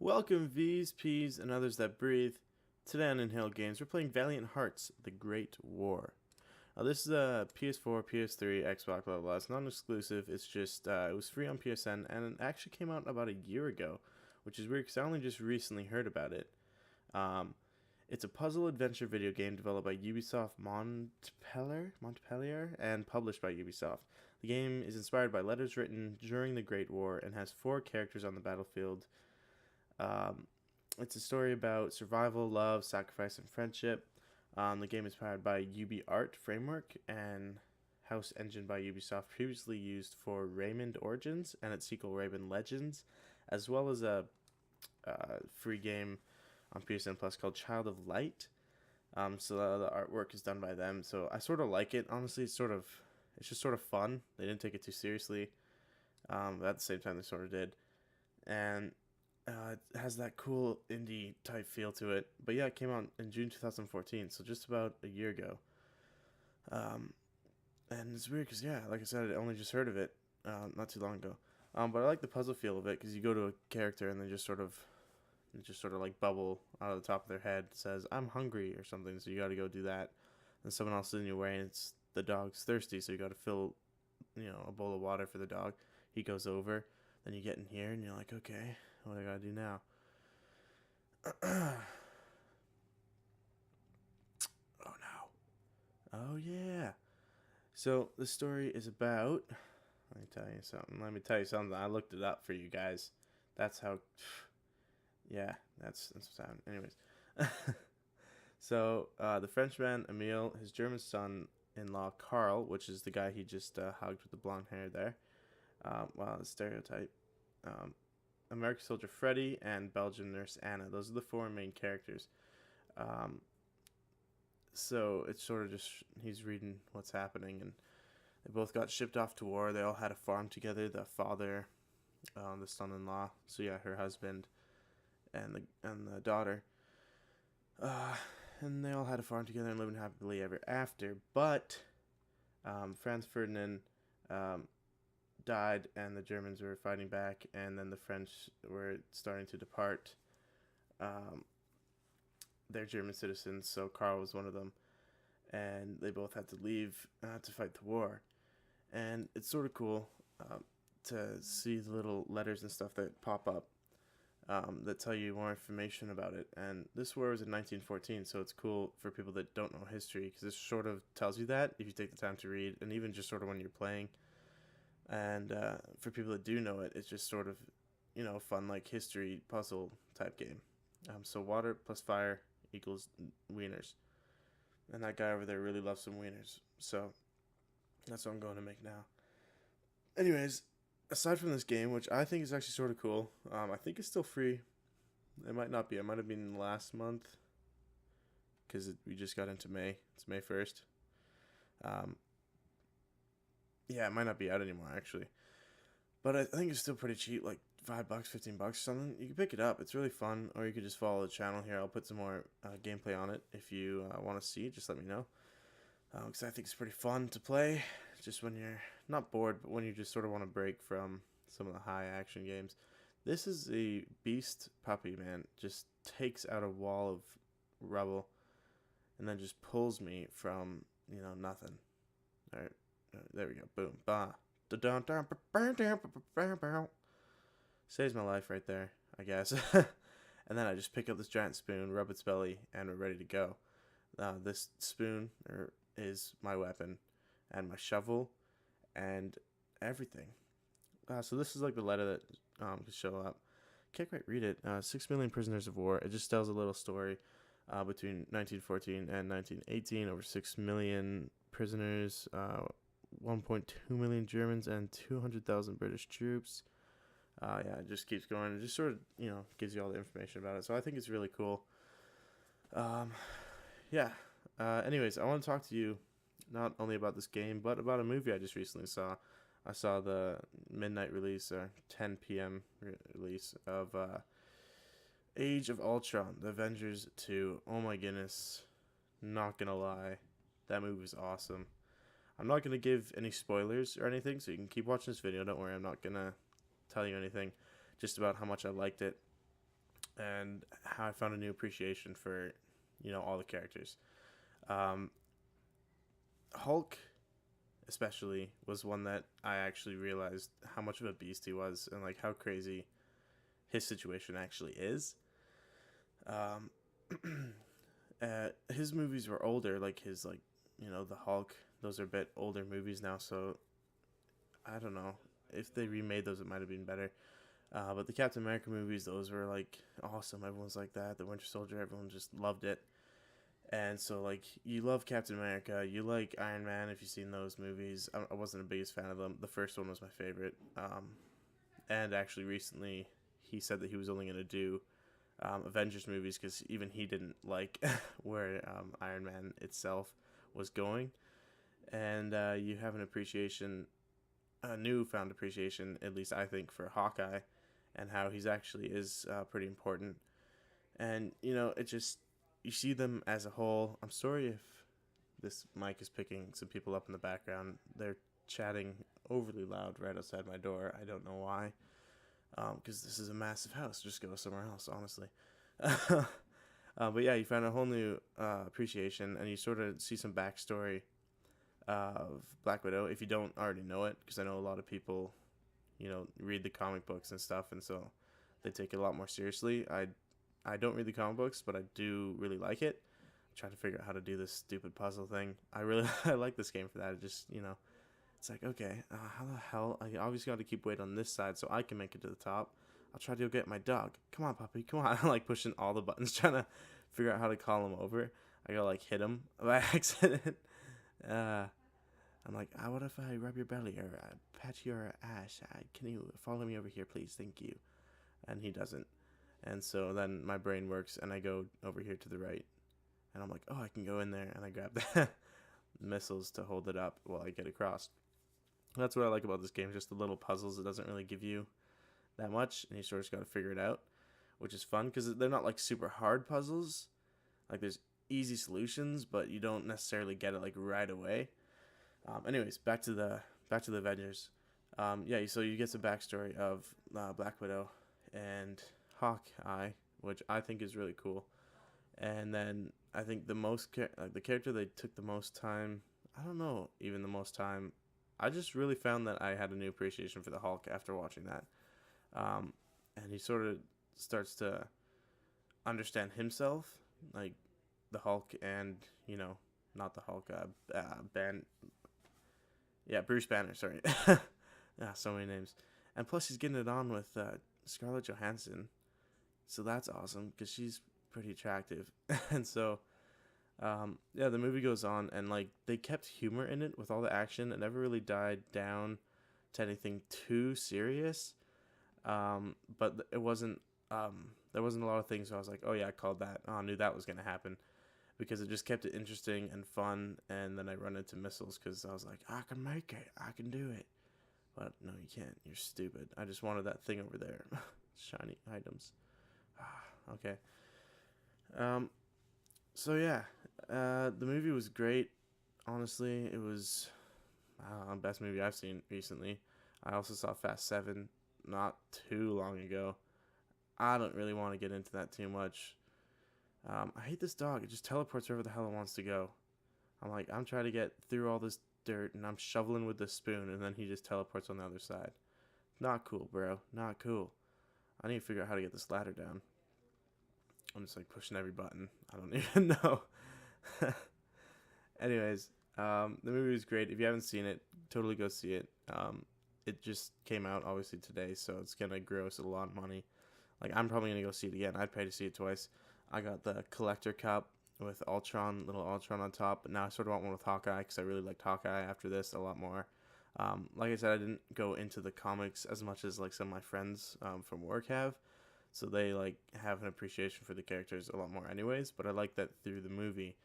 Welcome V's, P's, and others that breathe. Today on InhaleGames, we're playing Valiant Hearts, The Great War. This is a PS4, PS3, Xbox, blah, blah, blah. It's non-exclusive. It's just, it was free on PSN, and it actually came out about a year ago, which is weird because I only just recently heard about it. It's a puzzle-adventure video game developed by Ubisoft Montpellier, and published by Ubisoft. The game is inspired by letters written during the Great War and has 4 characters on the battlefield. It's a story about survival, love, sacrifice, and friendship. The game is powered by UbiArt Framework and House Engine by Ubisoft, previously used for Rayman Origins and its sequel Rayman Legends, as well as a free game on PSN Plus called Child of Light. So the artwork is done by them. So I sort of like it. Honestly, it's just sort of fun. They didn't take it too seriously. But at the same time, they sort of did. And it has that cool indie type feel to it. But yeah, it came out in June 2014, so just about a year ago. And it's weird because, yeah, like I said, I only just heard of it not too long ago. But I like the puzzle feel of it because you go to a character and they just sort of like bubble out of the top of their head, says, "I'm hungry" or something, so you got to go do that. And someone else is in your way and it's the dog's thirsty, so you got to fill, a bowl of water for the dog. He goes over, then you get in here and you're like, okay, what do I gotta do now? Oh no. Oh yeah. So the story is about. Let me tell you something. I looked it up for you guys. That's how. Yeah, that's what's happening. Anyways, so the Frenchman Emile, his German son-in-law Carl, which is the guy he just hugged with the blonde hair there. Wow, the stereotype. American soldier Freddy and Belgian nurse Anna. Those are the 4 main characters. So it's sort of just he's reading what's happening, and they both got shipped off to war. They all had a farm together. The father, the son-in-law. So yeah, her husband, and the daughter. And they all had a farm together and living happily ever after. But Franz Ferdinand died, and the Germans were fighting back, and then the French were starting to depart their German citizens, so Carl was one of them, and they both had to leave to fight the war. And it's sort of cool to see the little letters and stuff that pop up that tell you more information about it. And this war was in 1914, so it's cool for people that don't know history, because this sort of tells you that if you take the time to read, and even just sort of when you're playing. And for people that do know it, it's just sort of, fun, like, history puzzle type game. So water plus fire equals wieners. And that guy over there really loves some wieners. So that's what I'm going to make now. Anyways, aside from this game, which I think is actually sort of cool, I think it's still free. It might not be. It might have been last month, because we just got into May. It's May 1st. Yeah, it might not be out anymore, actually. But I think it's still pretty cheap, like $5, $15 or something. You can pick it up. It's really fun. Or you could just follow the channel here. I'll put some more gameplay on it. If you want to see it, just let me know. Because I think it's pretty fun to play. Just when you're not bored, but when you just sort of want to break from some of the high action games. This is a beast puppy, man. Just takes out a wall of rubble and then just pulls me from, nothing. Alright. There we go. Boom. Bah. Saves my life right there, I guess. And then I just pick up this giant spoon, rub its belly, and we're ready to go. This spoon is my weapon, and my shovel, and everything. So this is like the letter that could show up. Can't quite read it. 6 million prisoners of war. It just tells a little story between 1914 and 1918. Over 6 million prisoners. 1.2 million Germans and 200,000 British troops. Yeah, it just keeps going. It just sort of, gives you all the information about it. So I think it's really cool. Yeah. Anyways, I want to talk to you not only about this game, but about a movie I just recently saw. I saw the midnight release, or 10 p.m. release of Age of Ultron, the Avengers 2. Oh my goodness. Not gonna lie. That movie was awesome. I'm not going to give any spoilers or anything, so you can keep watching this video. Don't worry, I'm not going to tell you anything just about how much I liked it. and how I found a new appreciation for, all the characters. Um, Hulk, especially, was one that I actually realized how much of a beast he was, and like how crazy his situation actually is. Um, his movies were older, like his the Hulk. Those are a bit older movies now, so I don't know if they remade those, it might have been better. But the Captain America movies, those were like awesome. Everyone's like that. The Winter Soldier, everyone just loved it. And so, like, you love Captain America, you like Iron Man if you've seen those movies. I wasn't the biggest fan of them. The first one was my favorite. And actually, recently, he said that he was only going to do Avengers movies because even he didn't like where Iron Man itself was going. And you have an appreciation, a newfound appreciation, at least I think, for Hawkeye and how he's actually is pretty important. And, it just, you see them as a whole. I'm sorry if this mic is picking some people up in the background. They're chatting overly loud right outside my door. I don't know why. Because this is a massive house. Just go somewhere else, honestly. But yeah, you find a whole new appreciation, and you sort of see some backstory of Black Widow if you don't already know it, because I know a lot of people, read the comic books and stuff, and so they take it a lot more seriously. I don't read the comic books, but I do really like it. I'm trying to figure out how to do this stupid puzzle thing. I like this game for that. It just, it's like, okay, how the hell? I obviously got to keep weight on this side so I can make it to the top. I'll try to go get my dog. Come on, puppy, come on. I'm like pushing all the buttons, trying to figure out how to call him over. I gotta like hit him by accident. I'm like, what if I rub your belly or pat your ass? Can you follow me over here, please? Thank you. And he doesn't. And so then my brain works, and I go over here to the right. And I'm like, oh, I can go in there. And I grab the missiles to hold it up while I get across. That's what I like about this game, just the little puzzles. It doesn't really give you that much, and you sort of just got to figure it out, which is fun because they're not like super hard puzzles. Like there's easy solutions, but you don't necessarily get it like right away. Anyways, back to the Avengers. Yeah, so you get some backstory of Black Widow and Hawkeye, which I think is really cool. And then I think the character they took the most time. I don't know, even the most time. I just really found that I had a new appreciation for the Hulk after watching that. And he sort of starts to understand himself, like the Hulk, and not the Hulk, Bruce Banner. Sorry, so many names, and plus he's getting it on with Scarlett Johansson, so that's awesome because she's pretty attractive, and so. The movie goes on, and like they kept humor in it with all the action. It never really died down to anything too serious. But it wasn't. There wasn't a lot of things where I was like, oh yeah, I called that. Oh, I knew that was gonna happen, because it just kept it interesting and fun. And then I run into missiles because I was like, I can make it, I can do it. But no, you can't. You're stupid. I just wanted that thing over there. Shiny items. Okay. So yeah, the movie was great. Honestly, it was the best movie I've seen recently. I also saw Fast 7 not too long ago. I don't really want to get into that too much. I hate this dog. It just teleports wherever the hell it wants to go. I'm trying to get through all this dirt, and I'm shoveling with the spoon, and then he just teleports on the other side. Not cool, bro. Not cool. I need to figure out how to get this ladder down. I'm just like pushing every button. I don't even know. Anyways, the movie was great. If you haven't seen it, totally go see it. It just came out obviously today, so it's gonna gross a lot of money. Like I'm probably gonna go see it again. I'd pay to see it twice. I got the collector cup with Ultron, little Ultron on top. But now I sort of want one with Hawkeye because I really liked Hawkeye after this a lot more. Like I said, I didn't go into the comics as much as like some of my friends from work have. So they like have an appreciation for the characters a lot more anyways. But I like that through the movie,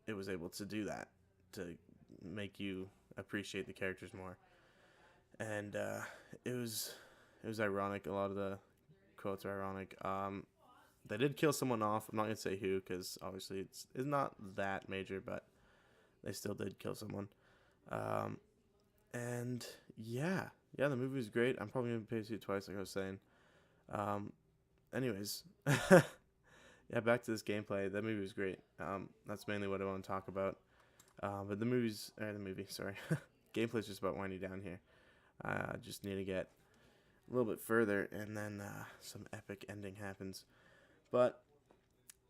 it was able to do that, to make you appreciate the characters more. And it was ironic. A lot of the quotes are ironic. They did kill someone off. I'm not going to say who because obviously it's not that major, but they still did kill someone. And yeah, the movie was great. I'm probably going to pay to see it twice like I was saying. anyways, yeah, back to this gameplay. That movie was great. That's mainly what I want to talk about. But the movie, sorry. Gameplay's just about winding down here. I just need to get a little bit further, and then some epic ending happens. But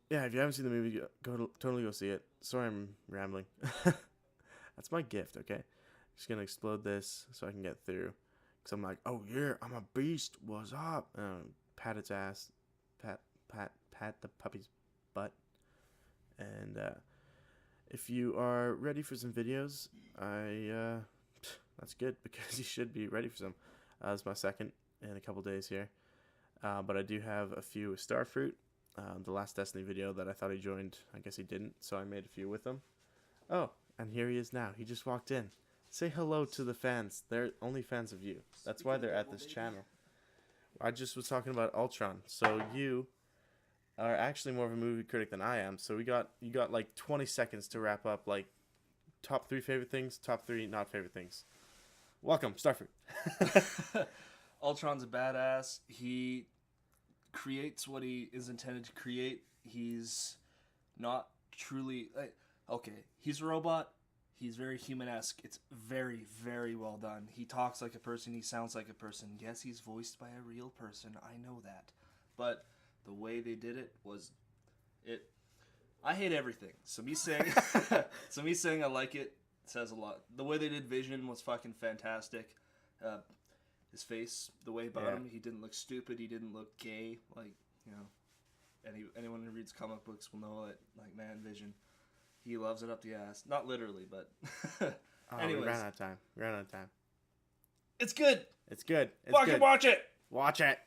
yeah, if you haven't seen the movie, totally go see it. Sorry, I'm rambling. That's my gift, okay? Just gonna explode this so I can get through. Cause I'm like, oh yeah, I'm a beast. What's up? Pat its ass, pat the puppy's butt, and if you are ready for some videos, that's good because you should be ready for some. It's my second in a couple days here, but I do have a few with Starfruit. The last Destiny video that I thought he joined, I guess he didn't, so I made a few with him. Oh, and here he is now. He just walked in. Say hello to the fans. They're only fans of you. That's why they're at this channel. I just was talking about Ultron. So you are actually more of a movie critic than I am. So you got like 20 seconds to wrap up like top 3 favorite things, top 3 not favorite things. Welcome, Starfruit. Ultron's a badass. He creates what he is intended to create. He's not truly okay. He's a robot. He's very human-esque. It's very, very well done. He talks like a person. He sounds like a person. Yes, he's voiced by a real person. I know that. But the way they did it was... I hate everything. So me saying I like it says a lot. The way they did Vision was fucking fantastic. His face, the way about him, he didn't look stupid. He didn't look gay. Like, you know, anyone who reads comic books will know that, like, man, Vision... He loves it up the ass. Not literally, but... Anyways. We ran out of time. It's good. It's good. Fucking watch it. Watch it.